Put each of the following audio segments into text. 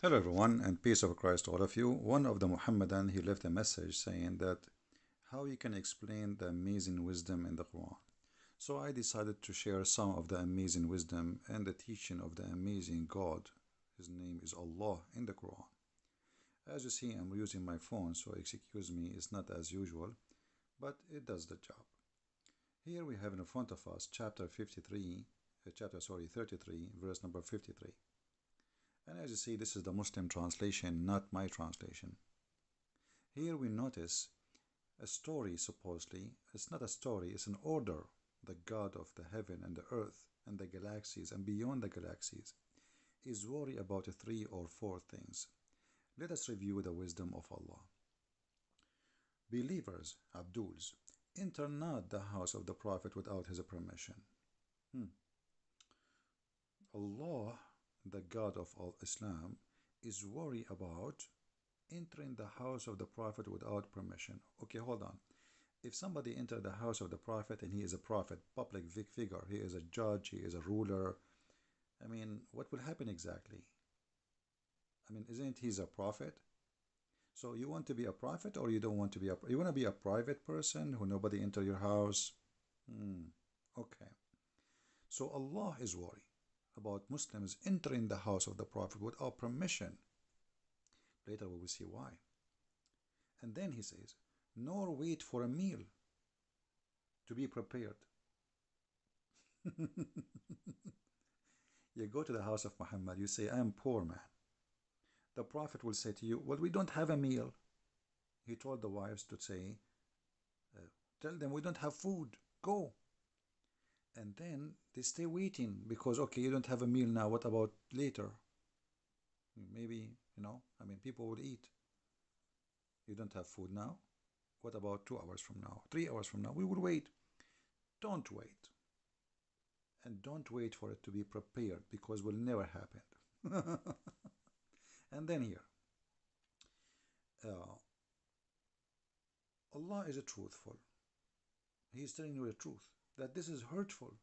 Hello everyone and peace of Christ to all of you. One of the Muhammadan he left a message saying that how you can explain the amazing wisdom in the Quran. So I decided to share some of the amazing wisdom and the teaching of the amazing God. His name is Allah in the Quran. As you see, I'm using my phone, so excuse me, it's not as usual, but it does the job. Here we have in front of us chapter 53, 33, verse number 53. And as you see, this is the Muslim translation, not my translation. Here we notice a story, supposedly. It's not a story, it's an order. The God of the heaven and the earth and the galaxies and beyond the galaxies is worried about three or four things. Let us review the wisdom of Allah. Believers, Abduls, enter not the house of the Prophet without his permission. Allah, the God of all Islam, is worried about entering the house of the Prophet without permission. Okay, hold on. If somebody entered the house of the Prophet and he is a prophet, public figure, he is a judge, he is a ruler, what will happen exactly? Isn't he a prophet? So you want to be a prophet or you don't want to be you want to be a private person who nobody enter your house? Okay. So Allah is worried about Muslims entering the house of the Prophet without permission. Later we will see why. And then he says, nor wait for a meal to be prepared. You go to the house of Muhammad, you say, I am poor man. The Prophet will say to you, well, we don't have a meal. He told the wives to say, tell them we don't have food, go. And then they stay waiting because, okay, you don't have a meal now, what about later? Maybe, people will eat. You don't have food now? What about 2 hours from now, 3 hours from now? We will wait. Don't wait. And don't wait for it to be prepared because it will never happen. And then here, Allah is a truthful. He is telling you the truth that this is hurtful.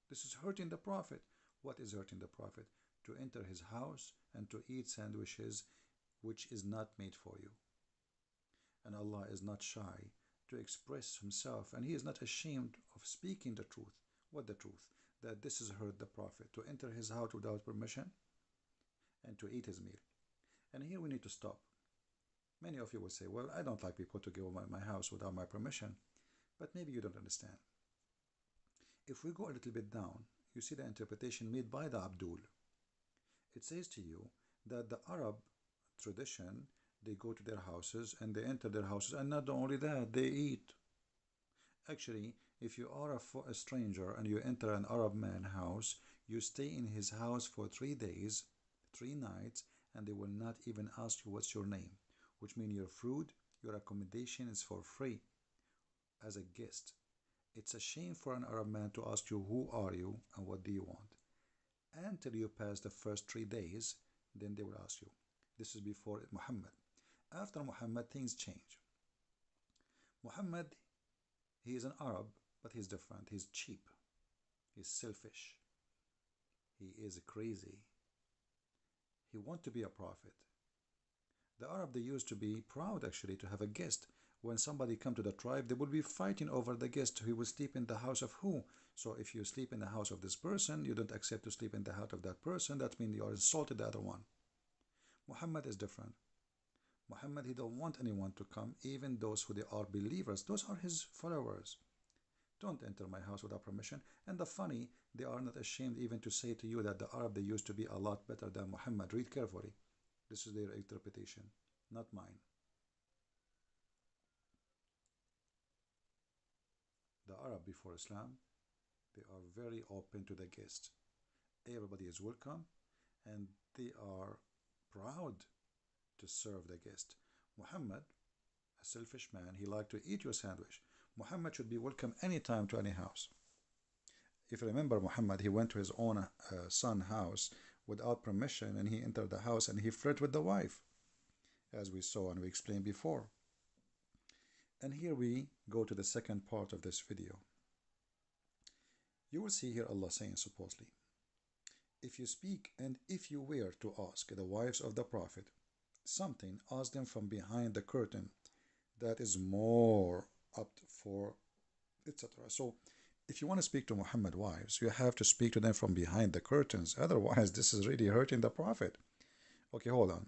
This is hurting the Prophet. What is hurting the Prophet? To enter his house and to eat sandwiches which is not made for you. And Allah is not shy to express himself, and he is not ashamed of speaking the truth. What the truth? That this has hurt the Prophet, to enter his house without permission and to eat his meal. And here we need to stop. Many of you will say, well, I don't like people to go my house without my permission. But maybe you don't understand. If we go a little bit down, you see the interpretation made by the Abdul. It says to you that the Arab tradition, they go to their houses and they enter their houses, and not only that, they eat. Actually, if you are a stranger and you enter an Arab man's house, you stay in his house for 3 days, 3 nights, and they will not even ask you what's your name, which means your food, your accommodation is for free as a guest. It's a shame for an Arab man to ask you who are you and what do you want. Until you pass the first 3 days, then they will ask you. This is before Muhammad. After Muhammad, things change. Muhammad, he is an Arab, but he's different. He's cheap. He's selfish. He is crazy. He wants to be a prophet. The Arab, they used to be proud actually to have a guest. When somebody come to the tribe, they would be fighting over the guest who will sleep in the house of who. So if you sleep in the house of this person, you don't accept to sleep in the house of that person. That means you are insulted the other one. Muhammad is different. Muhammad, he don't want anyone to come, even those who they are believers. Those are his followers. Don't enter my house without permission. And the funny, they are not ashamed even to say to you that the Arab, they used to be a lot better than Muhammad. Read carefully. This is their interpretation, not mine. The Arab before Islam, they are very open to the guest. Everybody is welcome and they are proud to serve the guest. Muhammad, a selfish man, he liked to eat your sandwich. Muhammad should be welcome anytime to any house. If you remember Muhammad, he went to his own son's house without permission and he entered the house and he flirted with the wife, as we saw and we explained before. And here we go to the second part of this video. You will see here Allah saying supposedly, If you speak and if you were to ask the wives of the Prophet something, ask them from behind the curtain that is more up for etc. So if you want to speak to Muhammad wives, you have to speak to them from behind the curtains. Otherwise, this is really hurting the Prophet. Okay, hold on.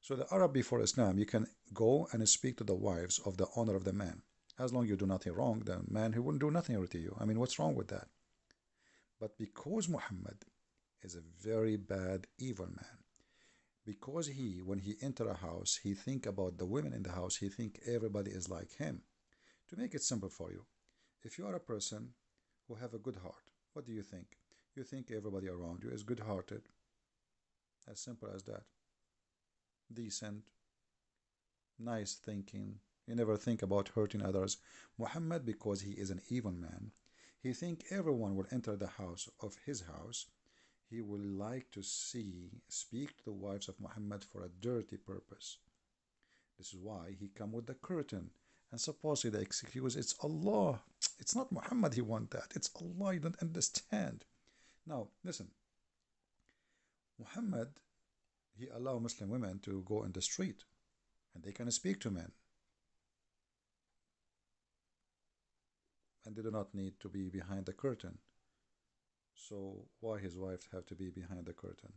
So the Arab before Islam, you can go and speak to the wives of the owner of the man. As long as you do nothing wrong, the man, he wouldn't do nothing to you. I mean, what's wrong with that? But because Muhammad is a very bad, evil man, because he, when he enter a house, he think about the women in the house, he think everybody is like him. To make it simple for you, if you are a person who have a good heart, what do you think? You think everybody around you is good-hearted. As simple as that. Decent, nice thinking. You never think about hurting others. Muhammad, because he is an evil man, he think everyone will enter the house of his house. He will like to speak to the wives of Muhammad for a dirty purpose. This is why he come with the curtain. And supposedly the excuse, it's Allah. It's not Muhammad he want that. It's Allah. You don't understand. Now, listen. Muhammad, he allow Muslim women to go in the street and they can speak to men. And they do not need to be behind the curtain. So why his wives have to be behind the curtain?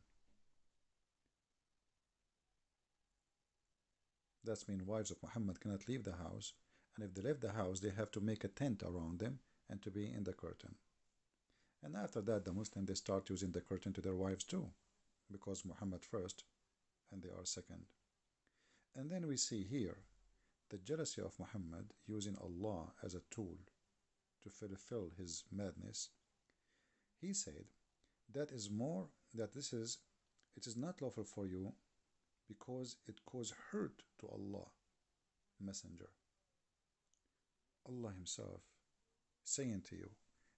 That means wives of Muhammad cannot leave the house, and if they leave the house, they have to make a tent around them and to be in the curtain. And after that, the Muslims, they start using the curtain to their wives too, because Muhammad first, and they are second. And then we see here the jealousy of Muhammad using Allah as a tool to fulfill his madness. He said, that is more, that it is not lawful for you because it cause hurt to Allah, Messenger. Allah Himself saying to you,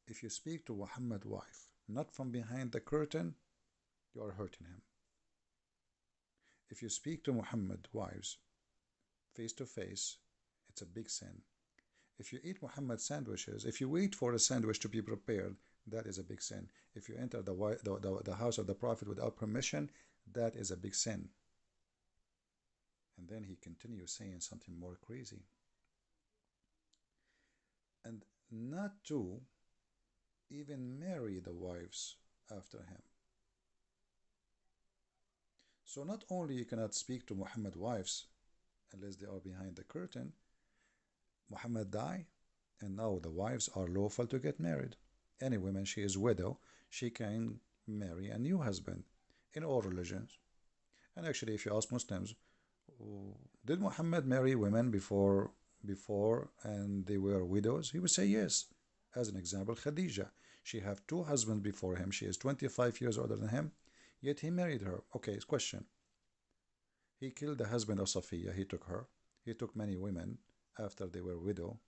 if you speak to Muhammad's wife, not from behind the curtain, you are hurting him. If you speak to Muhammad's wives face to face, it's a big sin. If you eat Muhammad's sandwiches, if you wait for a sandwich to be prepared, that is a big sin. If you enter the house of the Prophet without permission, that is a big sin. And then he continues saying something more crazy. And not to even marry the wives after him. So not only you cannot speak to Muhammad's wives unless they are behind the curtain, Muhammad died, and now the wives are lawful to get married. Any woman, she is widow, she can marry a new husband in all religions. And actually, if you ask Muslims, did Muhammad marry women before and they were widows? He would say yes. As an example, Khadija. She have two husbands before him. She is 25 years older than him, yet he married her. Okay, question. He killed the husband of Safiya. He took her. He took many women after they were widow.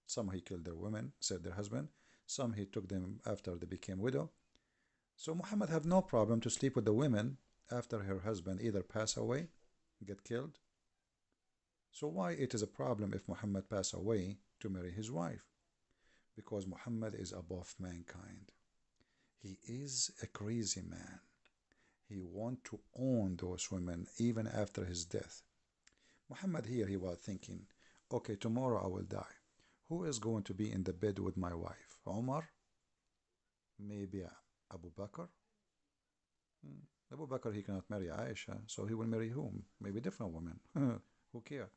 Some he killed their women, said their husband. Some he took them after they became widow. So Muhammad have no problem to sleep with the women after her husband either pass away, get killed. So why it is a problem if Muhammad pass away to marry his wife? Because Muhammad is above mankind. He is a crazy man. He want to own those women even after his death. Muhammad here, he was thinking, okay, tomorrow I will die. Who is going to be in the bed with my wife? Omar? Maybe Abu Bakr? Abu Bakr, he cannot marry Aisha, so he will marry whom? Maybe different women. Who care?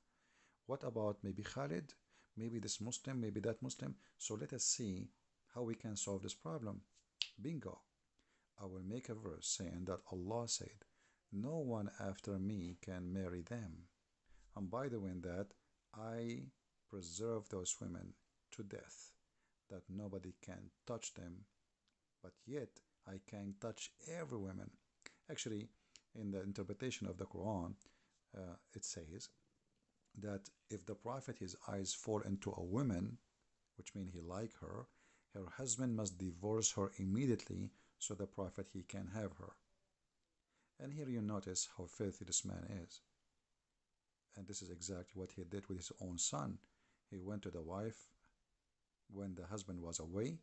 What about maybe Khalid? Maybe this Muslim, maybe that Muslim. So let us see how we can solve this problem. Bingo. I will make a verse saying that Allah said, no one after me can marry them. And by the way, in that, I preserve those women to death, that nobody can touch them, but yet I can touch every woman. Actually, in the interpretation of the Quran, it says that if the Prophet, his eyes fall into a woman, which means he like her husband must divorce her immediately so the Prophet, he can have her. And here you notice how filthy this man is. And this is exactly what he did with his own son. He went to the wife when the husband was away.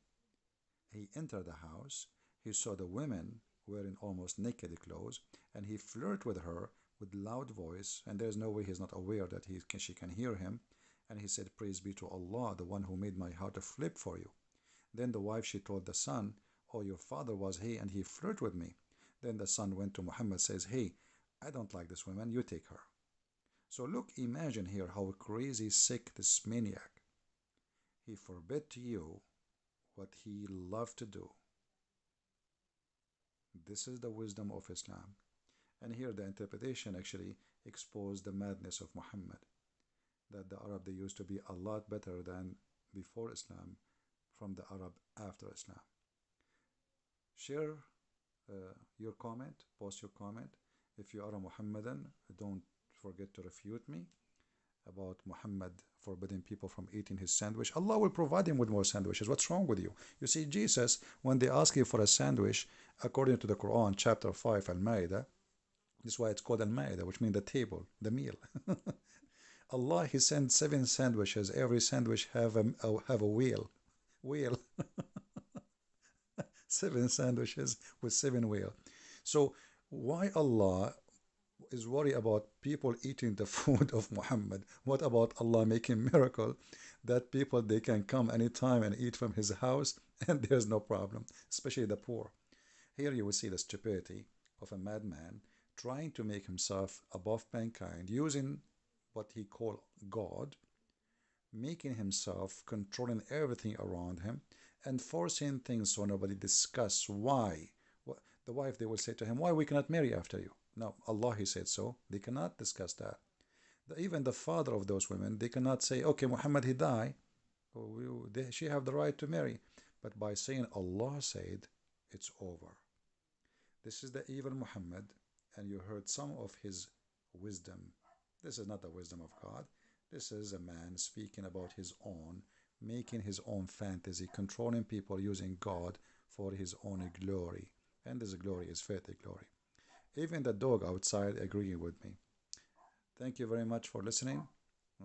He entered the house. He saw the women wearing almost naked clothes, and he flirt with her with loud voice, and there's no way he's not aware that she can hear him. And he said, praise be to Allah, the one who made my heart to flip for you. Then the wife, she told the son, oh, your father was he, and he flirted with me. Then the son went to Muhammad, says, hey, I don't like this woman, you take her. So look, imagine here how crazy, sick this maniac. He forbid to you what he loved to do. This is the wisdom of Islam. And here the interpretation actually exposed the madness of Muhammad. That the Arab, they used to be a lot better than before Islam from the Arab after Islam. Share your comment, post your comment. If you are a Muhammadan, don't forget to refute me about Muhammad forbidding people from eating his sandwich. Allah will provide him with more sandwiches. What's wrong with you? You see, Jesus, when they ask you for a sandwich, according to the Quran, chapter 5, Al-Ma'idah, this is why it's called Al-Ma'idah, which means the table, the meal. Allah, He sent 7 sandwiches. Every sandwich have a wheel. Wheel. 7 sandwiches with 7 wheel. So why Allah is worried about people eating the food of Muhammad? What about Allah making miracle that people, they can come anytime and eat from his house and there's no problem, especially the poor? Here you will see the stupidity of a madman trying to make himself above mankind, using what he called God, making himself controlling everything around him, and forcing things so nobody discuss why. The wife, they will say to him, why we cannot marry after you? No, Allah, He said so. They cannot discuss that. Even the father of those women, they cannot say, okay, Muhammad, he died. She have the right to marry. But by saying Allah said, it's over. This is the evil Muhammad, and you heard some of his wisdom. This is not the wisdom of God. This is a man speaking about his own, making his own fantasy, controlling people using God for his own glory. And this glory is filthy glory. Even the dog outside agreeing with me. Thank you very much for listening.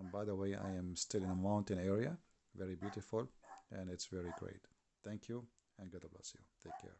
And by the way, I am still in a mountain area, very beautiful, and it's very great. Thank you, and God bless you. Take care.